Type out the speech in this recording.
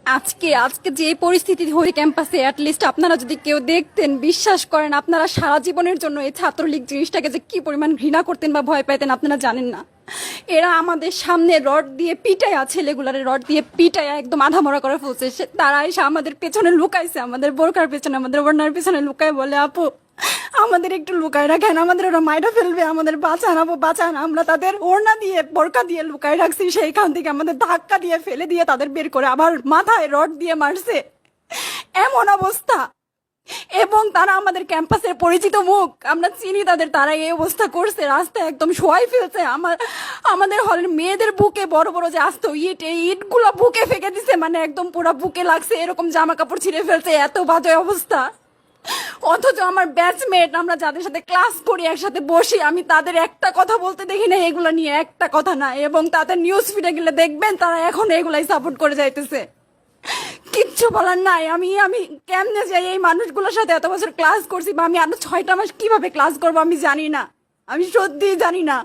আজকে আজকে যে পরিস্থিতি হয়ে ক্যাম্পাসে অ্যাটলিস্ট আপনারা যদি কেউ দেখতেন, বিশ্বাস করেন আপনারা সারা জীবনের জন্য এই ছাত্রলীগ জিনিসটাকে যে কি পরিমাণ ঘৃণা করতেন বা ভয় পাইতেন আপনারা জানেন না। এরা আমাদের সামনে রড দিয়ে পিটায়া, ছেলেগুলারে রড দিয়ে পিটায়া একদম আধা মরা করে ফেলছে। তারা এসে আমাদের পেছনে লুকাইছে, আমাদের বোরকার পেছনে, আমাদের ওড়নার পেছনে লুকায় বলে, আপু আমাদের একটু লুকায় রাখেন, আমাদের ওরা মাইরা ফেলবে, আমাদের বাঁচান আপু বাঁচান। আমরা তাদের ওড়না দিয়ে বোরকা দিয়ে লুকায় রাখছি, সেইখান থেকে আমাদের ধাক্কা দিয়ে ফেলে দিয়ে তাদের বের করে আবার মাথায় রড দিয়ে মারছে, এমন অবস্থা। এবং তারা আমাদের ক্যাম্পাসের পরিচিত মুখ, আমরা চিনি তাদের, তারা এই অবস্থা করছে, রাস্তায় একদম শোয়াই ফেলছে। আমাদের হলের মেয়েদের বুকে বড় বড় যে আসতো ইট, এই ইটগুলো বুকে ফেঁকে দিছে, মানে একদম পুরো বুকে লাগছে, এরকম জামা কাপড় ছিঁড়ে ফেলছে, এত বাজে অবস্থা। অথচ আমার ব্যাচমেট, আমরা যাদের সাথে ক্লাস করি একসাথে বসি, আমি তাদের একটা কথা বলতে দেখি না এগুলো নিয়ে, একটা কথা না। এবং তাদের নিউজ ফিডে গেলে দেখবেন তারা এখন এগুলাই সাপোর্ট করে যাইতেছে। কিচ্ছু বলার নাই। আমি আমি কেমনে যাই এই মানুষগুলোর সাথে, এত বছর ক্লাস করছি, বা আমি আরো 6টা মাস কিভাবে ক্লাস করবো আমি জানি না, আমি সত্যিই জানি না।